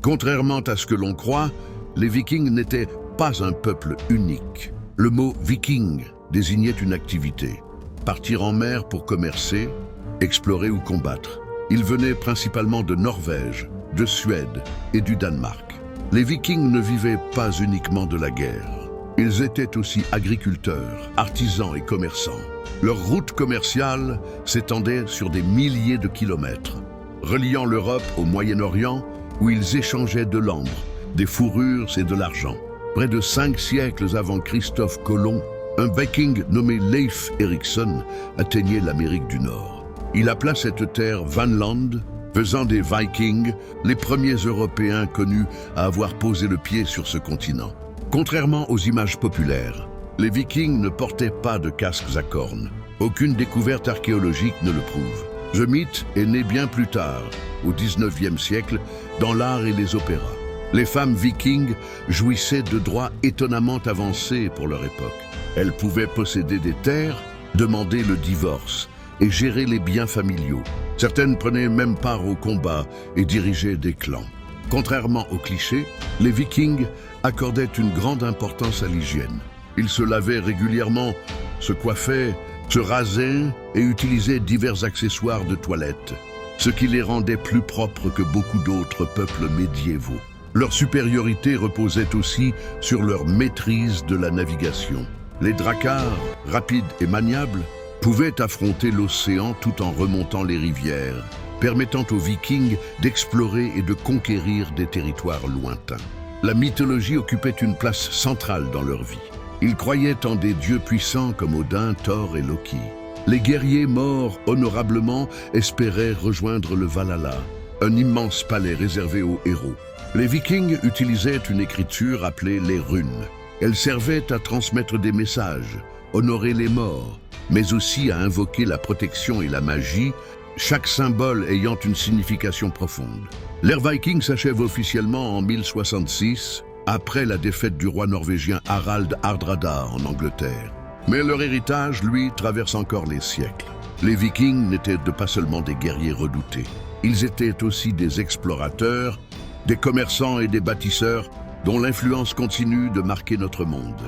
Contrairement à ce que l'on croit, les Vikings n'étaient pas un peuple unique. Le mot « viking » désignait une activité. Partir en mer pour commercer, explorer ou combattre. Ils venaient principalement de Norvège, de Suède et du Danemark. Les Vikings ne vivaient pas uniquement de la guerre. Ils étaient aussi agriculteurs, artisans et commerçants. Leur route commerciale s'étendait sur des milliers de kilomètres, reliant l'Europe au Moyen-Orient où ils échangeaient de l'ambre, des fourrures et de l'argent. Près de 5 siècles avant Christophe Colomb, un Viking nommé Leif Erikson atteignait l'Amérique du Nord. Il appela cette terre Vanland, faisant des Vikings les premiers Européens connus à avoir posé le pied sur ce continent. Contrairement aux images populaires, les Vikings ne portaient pas de casques à cornes. Aucune découverte archéologique ne le prouve. Ce mythe est né bien plus tard, au XIXe siècle, dans l'art et les opéras. Les femmes vikings jouissaient de droits étonnamment avancés pour leur époque. Elles pouvaient posséder des terres, demander le divorce et gérer les biens familiaux. Certaines prenaient même part au combat et dirigeaient des clans. Contrairement aux clichés, les Vikings accordaient une grande importance à l'hygiène. Ils se lavaient régulièrement, se coiffaient, se rasaient et utilisaient divers accessoires de toilette, ce qui les rendait plus propres que beaucoup d'autres peuples médiévaux. Leur supériorité reposait aussi sur leur maîtrise de la navigation. Les dracars, rapides et maniables, pouvaient affronter l'océan tout en remontant les rivières, permettant aux Vikings d'explorer et de conquérir des territoires lointains. La mythologie occupait une place centrale dans leur vie. Ils croyaient en des dieux puissants comme Odin, Thor et Loki. Les guerriers morts honorablement espéraient rejoindre le Valhalla, un immense palais réservé aux héros. Les Vikings utilisaient une écriture appelée les runes. Elles servaient à transmettre des messages, honorer les morts, mais aussi à invoquer la protection et la magie, chaque symbole ayant une signification profonde. L'ère viking s'achève officiellement en 1066, après la défaite du roi norvégien Harald Hardrada en Angleterre. Mais leur héritage, lui, traverse encore les siècles. Les Vikings n'étaient pas seulement des guerriers redoutés. Ils étaient aussi des explorateurs, des commerçants et des bâtisseurs dont l'influence continue de marquer notre monde.